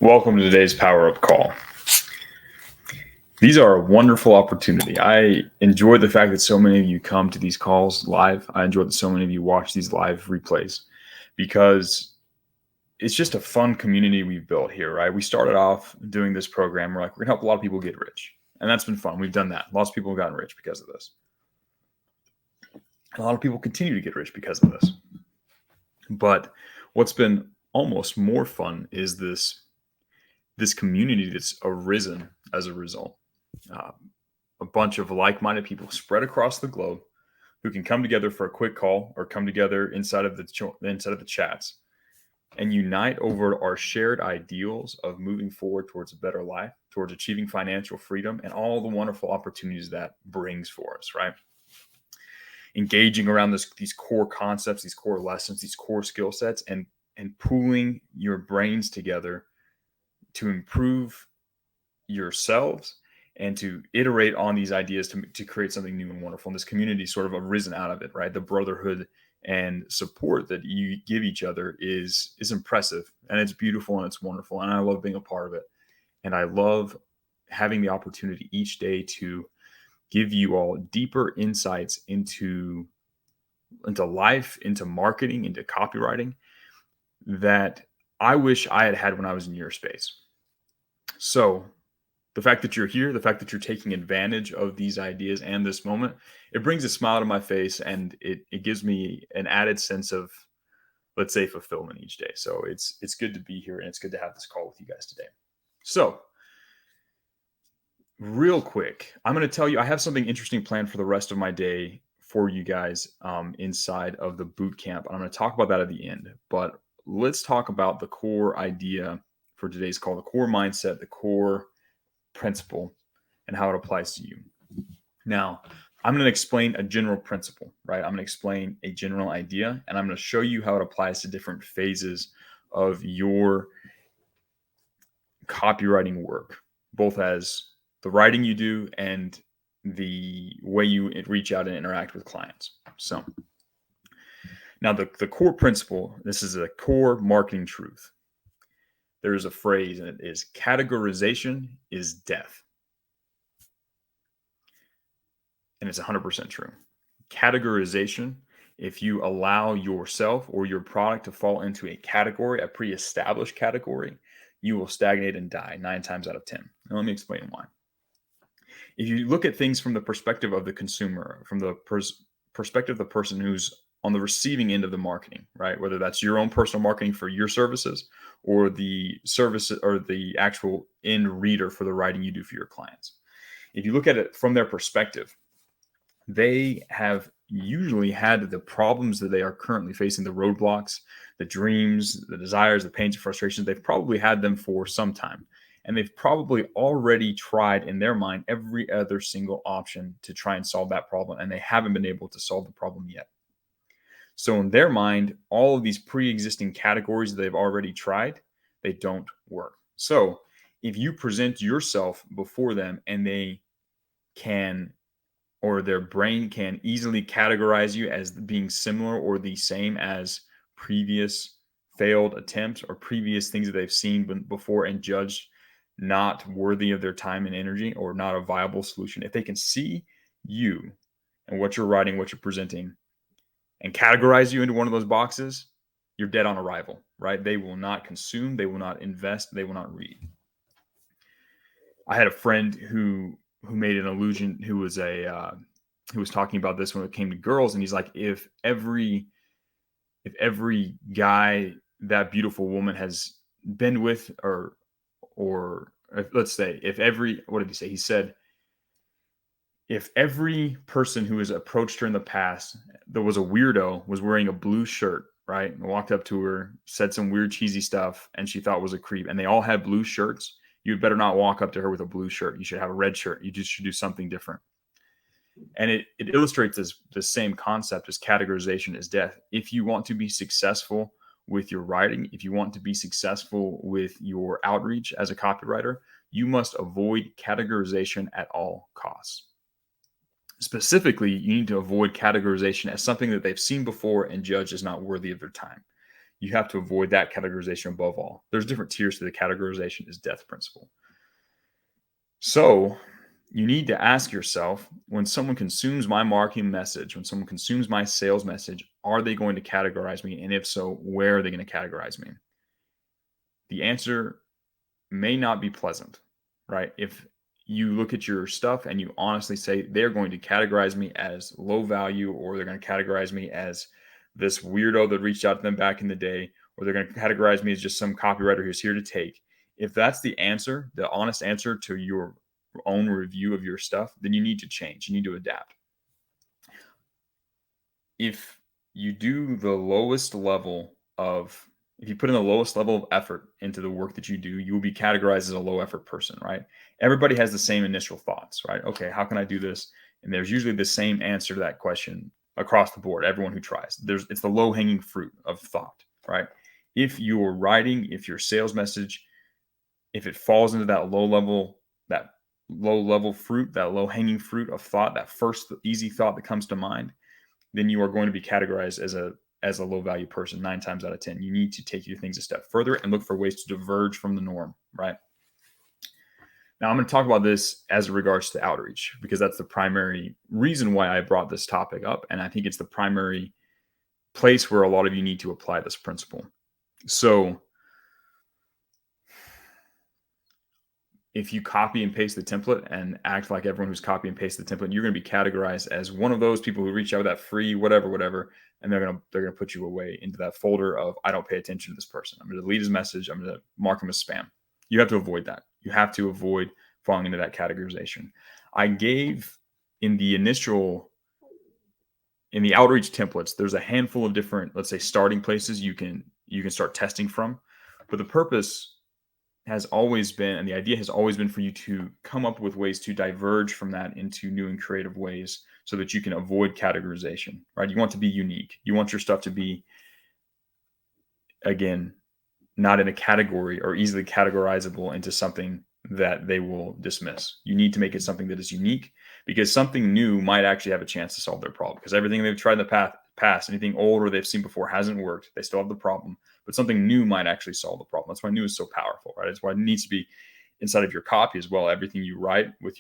Welcome to today's Power Up Call. These are a wonderful opportunity. I enjoy the fact that so many of you come to these calls live. I enjoy that so many of you watch these live replays because it's just a fun community we've built here, right? We started off doing this program. We're going to help a lot of people get rich. And that's been fun. We've done that. Lots of people have gotten rich because of this. A lot of people continue to get rich because of this. But what's been almost more fun is this community that's arisen as a result. A bunch of like-minded people spread across the globe who can come together for a quick call or come together inside of the chats and unite over our shared ideals of moving forward towards a better life, towards achieving financial freedom, and all the wonderful opportunities that brings for us, right? Engaging around these core concepts, these core lessons, these core skill sets, and pooling your brains together to improve yourselves and to iterate on these ideas to create something new and wonderful. And this community sort of arisen out of it, right? The brotherhood and support that you give each other is impressive, and it's beautiful and it's wonderful. And I love being a part of it. And I love having the opportunity each day to give you all deeper insights into life, into marketing, into copywriting that I wish I had had when I was in your space. So the fact that you're here, the fact that you're taking advantage of these ideas and this moment, it brings a smile to my face, and it gives me an added sense of, let's say, fulfillment each day. So it's good to be here, and it's good to have this call with you guys today. So real quick, I'm going to tell you, I have something interesting planned for the rest of my day for you guys inside of the boot camp. I'm going to talk about that at the end, but let's talk about the core idea for today's call, the core mindset, the core principle, and how it applies to you. Now, I'm going to explain a general principle, right? I'm going to explain a general idea, and I'm going to show you how it applies to different phases of your copywriting work, both as the writing you do and the way you reach out and interact with clients. So now the core principle, this is a core marketing truth. There is a phrase, and it is categorization is death. And it's 100% true. Categorization, if you allow yourself or your product to fall into a category, a pre-established category, you will stagnate and die 9 times out of 10. Now, let me explain why. If you look at things from the perspective of the consumer, from the perspective of the person who's on the receiving end of the marketing, right? Whether that's your own personal marketing for your services or the service or the actual end reader for the writing you do for your clients. If you look at it from their perspective, they have usually had the problems that they are currently facing, the roadblocks, the dreams, the desires, the pains and frustrations. They've probably had them for some time. And they've probably already tried in their mind every other single option to try and solve that problem. And they haven't been able to solve the problem yet. So in their mind, all of these pre-existing categories that they've already tried, they don't work. So if you present yourself before them and they can, or their brain can easily categorize you as being similar or the same as previous failed attempts or previous things that they've seen before and judged not worthy of their time and energy or not a viable solution, if they can see you and what you're writing, what you're presenting, and categorize you into one of those boxes, you're dead on arrival, right? They will not consume, they will not invest, they will not read. I had a friend who made an allusion, who was talking about this when it came to girls, and he's like, if every guy that beautiful woman has been with, or let's say what did he say? He said, if every person who has approached her in the past that was a weirdo was wearing a blue shirt, right, and walked up to her, said some weird cheesy stuff, and she thought was a creep, and they all had blue shirts, you better not walk up to her with a blue shirt. You should have a red shirt. You just should do something different. And it illustrates the same concept as categorization is death. If you want to be successful with your writing, if you want to be successful with your outreach as a copywriter, you must avoid categorization at all costs. Specifically, you need to avoid categorization as something that they've seen before and judged as not worthy of their time. You have to avoid that categorization above all. There's different tiers to the categorization is death principle. So you need to ask yourself, when someone consumes my marketing message, when someone consumes my sales message, are they going to categorize me? And if so, where are they going to categorize me? The answer may not be pleasant, right? If you look at your stuff and you honestly say they're going to categorize me as low value, or they're going to categorize me as this weirdo that reached out to them back in the day, or they're going to categorize me as just some copywriter who's here to take. If that's the answer, the honest answer to your own review of your stuff, then you need to change. You need to adapt. If you do the lowest level of, if you put in the lowest level of effort into the work that you do, you will be categorized as a low effort person, right? Everybody has the same initial thoughts, right? Okay, how can I do this? And there's usually the same answer to that question across the board. Everyone who tries, it's the low hanging fruit of thought, right? If you're writing, if your sales message, if it falls into that low level fruit, that low hanging fruit of thought, that first easy thought that comes to mind, then you are going to be categorized as a low value person 9 times out of 10. You need to take your things a step further and look for ways to diverge from the norm, right? Now I'm going to talk about this as it regards to outreach, because that's the primary reason why I brought this topic up. And I think it's the primary place where a lot of you need to apply this principle. So if you copy and paste the template and act like everyone who's copy and paste the template, you're going to be categorized as one of those people who reach out with that free whatever, and they're going to put you away into that folder of, I don't pay attention to this person. I'm going to delete his message. I'm going to mark him as spam. You have to avoid that. You have to avoid falling into that categorization. I gave in the outreach templates, there's a handful of different, let's say, starting places you can start testing from, but the purpose has always been, and the idea has always been, for you to come up with ways to diverge from that into new and creative ways so that you can avoid categorization, right? You want to be unique. You want your stuff to be, again, not in a category or easily categorizable into something that they will dismiss. You need to make it something that is unique, because something new might actually have a chance to solve their problem, because everything they've tried in the past, anything old or they've seen before hasn't worked. They still have the problem, but something new might actually solve the problem. That's why new is so powerful, right? It's why it needs to be inside of your copy as well. Everything you write with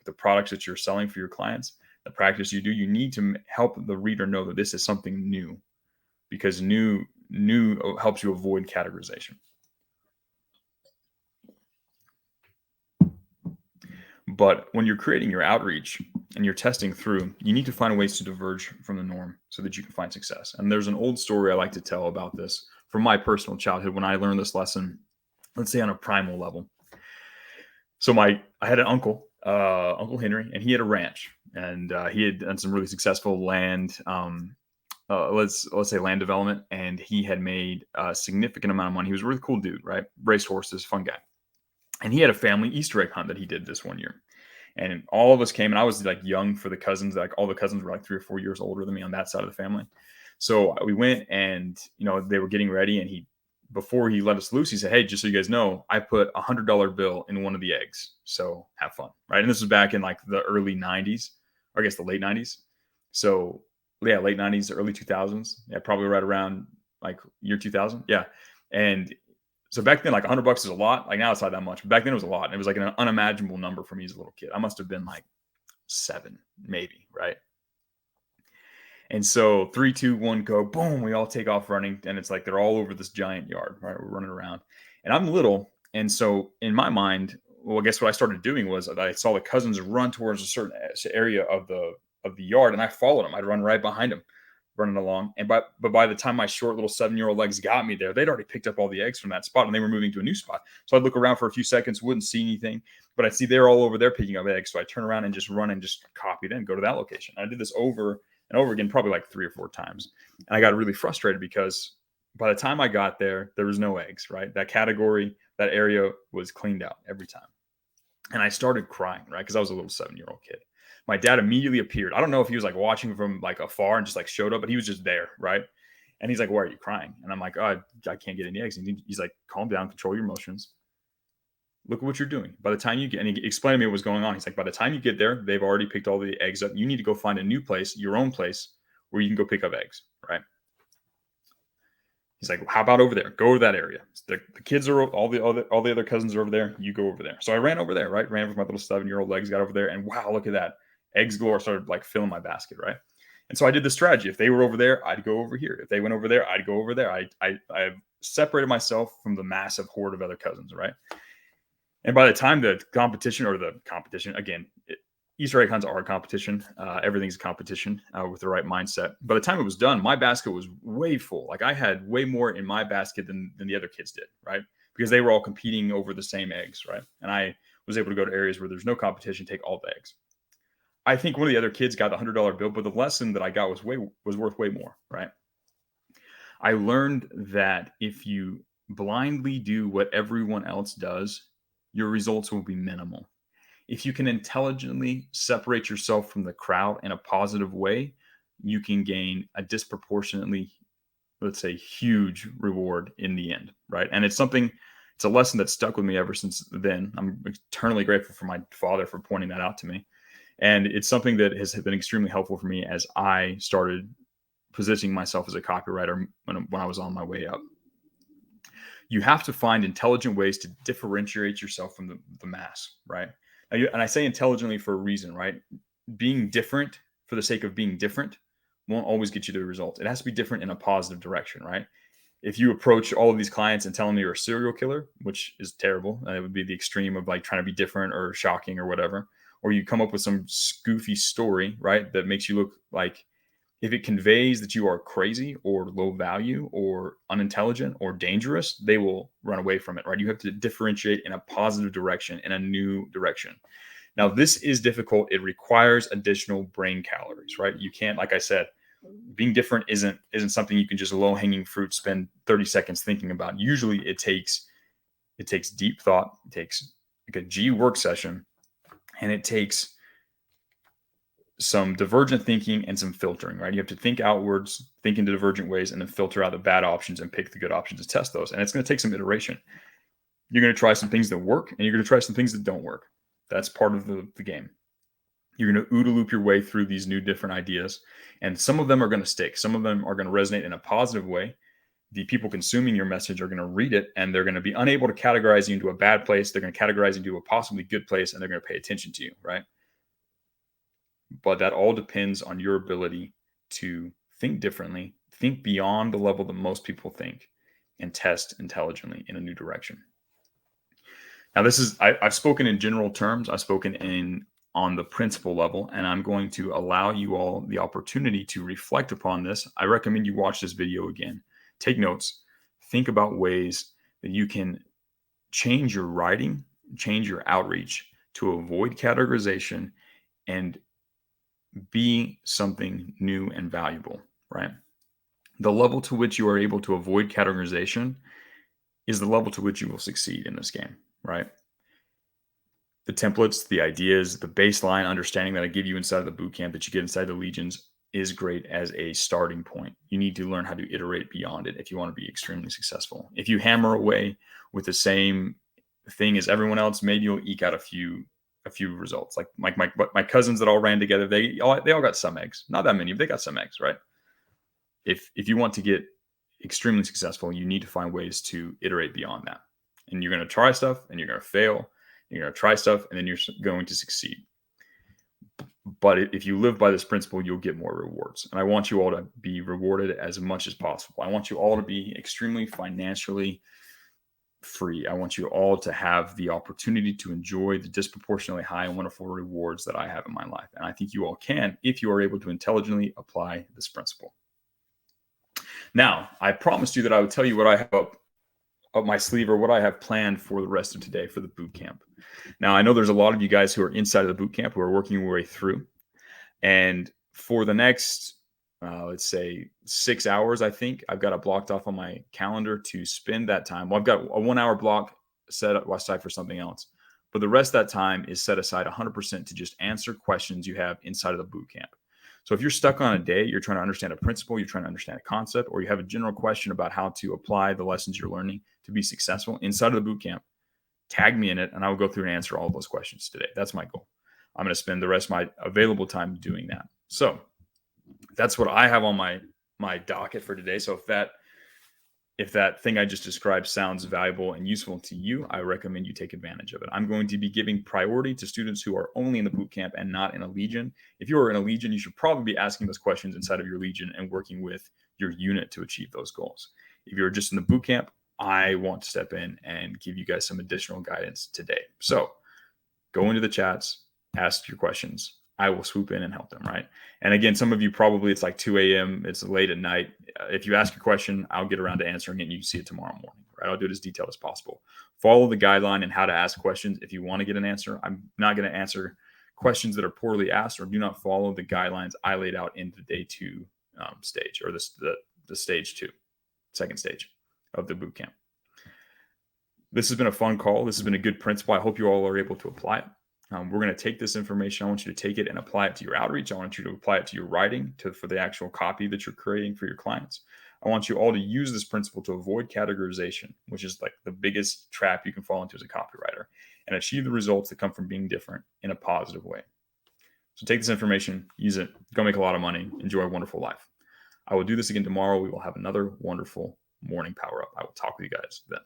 the products that you're selling for your clients, the practice you do, you need to help the reader know that this is something new, because new helps you avoid categorization. But when you're creating your outreach and you're testing through, you need to find ways to diverge from the norm so that you can find success. And there's an old story I like to tell about this from my personal childhood when I learned this lesson, let's say on a primal level. So I had an uncle, Uncle Henry, and he had a ranch, and he had done some really successful land, let's say land development, and he had made a significant amount of money. He was a really cool dude, right? Race horses, fun guy. And he had a family Easter egg hunt that he did this one year. And all of us came, and I was like young for the cousins. Like all the cousins were like 3 or 4 years older than me on that side of the family. So we went, and they were getting ready, and before he let us loose, he said, "Hey, just so you guys know, I put $100 bill in one of the eggs. So have fun." Right. And this was back in like the early 90s, or I guess the late 90s. So yeah, late 90s, early 2000s. Yeah, probably right around like year 2000. Yeah. And so back then, like $100 is a lot. Like now it's not that much. But back then it was a lot. And it was like an unimaginable number for me as a little kid. I must have been like 7, maybe, right? And so 3, 2, 1, go, boom, we all take off running. And it's like they're all over this giant yard, right? We're running around. And I'm little. And so in my mind, well, I guess what I started doing was I saw the cousins run towards a certain area of the yard, and I followed them. I'd run right behind them, running along. But by the time my short little 7-year-old legs got me there, they'd already picked up all the eggs from that spot, and they were moving to a new spot. So I'd look around for a few seconds, wouldn't see anything, but I'd see they're all over there picking up eggs. So I turn around and just run and just copy them, go to that location. And I did this over and over again, probably like 3 or 4 times. And I got really frustrated because by the time I got there, there was no eggs, right? That category, that area was cleaned out every time. And I started crying, right? Because I was a little 7-year-old kid. My dad immediately appeared. I don't know if he was like watching from like afar and just like showed up, but he was just there, right? And he's like, "Why are you crying?" And I'm like, "Oh, I can't get any eggs." And he's like, "Calm down, control your emotions. Look at what you're doing. By the time you get," and he explained to me what was going on. He's like, "By the time you get there, they've already picked all the eggs up. You need to go find a new place, your own place, where you can go pick up eggs, right?" He's like, how about over there? Go to that area. The kids are all the other cousins are over there. You go over there. So I ran over there, right? Ran with my little 7-year-old legs, got over there, and wow, look at that. Eggs galore started like filling my basket, right? And so I did the strategy. If they were over there, I'd go over here. If they went over there, I'd go over there. I separated myself from the massive horde of other cousins, right? And by the time the competition, again, Easter egg hunts are a competition. Everything's a competition with the right mindset. By the time it was done, my basket was way full. Like I had way more in my basket than the other kids did, right? Because they were all competing over the same eggs, right? And I was able to go to areas where there's no competition, take all the eggs. I think one of the other kids got the $100 bill, but the lesson that I got was worth way more, right? I learned that if you blindly do what everyone else does, your results will be minimal. If you can intelligently separate yourself from the crowd in a positive way, you can gain a disproportionately, let's say, huge reward in the end, right? And it's a lesson that stuck with me ever since then. I'm eternally grateful for my father for pointing that out to me. And it's something that has been extremely helpful for me as I started positioning myself as a copywriter when I was on my way up. You have to find intelligent ways to differentiate yourself from the mass, right? And I say intelligently for a reason, right? Being different for the sake of being different won't always get you the result. It has to be different in a positive direction, right? If you approach all of these clients and tell them you're a serial killer, which is terrible, and it would be the extreme of like trying to be different or shocking or whatever, or you come up with some goofy story, right, that makes you look like, if it conveys that you are crazy or low value or unintelligent or dangerous, they will run away from it, right? You have to differentiate in a positive direction, in a new direction. Now, this is difficult. It requires additional brain calories, right? You can't, like I said, being different isn't something you can just low-hanging fruit spend 30 seconds thinking about. Usually it takes deep thought, it takes like a G work session, and it takes some divergent thinking and some filtering, right? You have to think outwards, think into divergent ways, and then filter out the bad options and pick the good options to test those. And it's going to take some iteration. You're going to try some things that work, and you're going to try some things that don't work. That's part of the game. You're going to OODA loop your way through these new different ideas, and some of them are going to stick. Some of them are going to resonate in a positive way. The people consuming your message are going to read it, and they're going to be unable to categorize you into a bad place. They're going to categorize you into a possibly good place, and they're going to pay attention to you, right? But that all depends on your ability to think differently, think beyond the level that most people think, and test intelligently in a new direction. Now, I've spoken in general terms. I've spoken on the principle level, and I'm going to allow you all the opportunity to reflect upon this. I recommend you watch this video again. Take notes. Think about ways that you can change your writing, change your outreach to avoid categorization and be something new and valuable, right? The level to which you are able to avoid categorization is the level to which you will succeed in this game, right? The templates, the ideas, the baseline understanding that I give you inside of the bootcamp that you get inside the Legions is great as a starting point. You need to learn how to iterate beyond it if you want to be extremely successful. If you hammer away with the same thing as everyone else, maybe you'll eke out a few results. Like my cousins that all ran together, they all got some eggs. Not that many, but they got some eggs, right? If you want to get extremely successful, you need to find ways to iterate beyond that. And you're going to try stuff and you're going to fail. You're going to try stuff and then you're going to succeed. But if you live by this principle, you'll get more rewards. And I want you all to be rewarded as much as possible. I want you all to be extremely financially free. I want you all to have the opportunity to enjoy the disproportionately high and wonderful rewards that I have in my life. And I think you all can if you are able to intelligently apply this principle. Now, I promised you that I would tell you what I have up my sleeve or what I have planned for the rest of today for the boot camp. Now, I know there's a lot of you guys who are inside of the boot camp who are working your way through. And for the next, let's say 6 hours, I think I've got it blocked off on my calendar to spend that time. Well, I've got a 1 hour block set aside for something else. But the rest of that time is set aside 100% to just answer questions you have inside of the boot camp. So if you're stuck on a day, you're trying to understand a principle, you're trying to understand a concept, or you have a general question about how to apply the lessons you're learning to be successful inside of the boot camp, tag me in it, and I will go through and answer all those questions today. That's my goal. I'm going to spend the rest of my available time doing that. So that's what I have on my docket for today. So if that if that thing I just described sounds valuable and useful to you, I recommend you take advantage of it. I'm going to be giving priority to students who are only in the boot camp and not in a Legion. If you are in a Legion, you should probably be asking those questions inside of your Legion and working with your unit to achieve those goals. If you're just in the boot camp, I want to step in and give you guys some additional guidance today. So go into the chats, ask your questions. I will swoop in and help them, right? And again, some of you probably it's like 2 a.m., it's late at night. If you ask a question, I'll get around to answering it and you see it tomorrow morning, right? I'll do it as detailed as possible. Follow the guideline and how to ask questions if you want to get an answer. I'm not going to answer questions that are poorly asked or do not follow the guidelines I laid out in the day 2 stage or the stage 2, second stage of the boot camp. This has been a fun call. This has been a good principle. I hope you all are able to apply it. We're going to take this information. I want you to take it and apply it to your outreach. I want you to apply it to your writing for the actual copy that you're creating for your clients. I want you all to use this principle to avoid categorization, which is like the biggest trap you can fall into as a copywriter, and achieve the results that come from being different in a positive way. So take this information, use it, go make a lot of money, enjoy a wonderful life. I will do this again tomorrow. We will have another wonderful morning power up. I will talk with you guys then.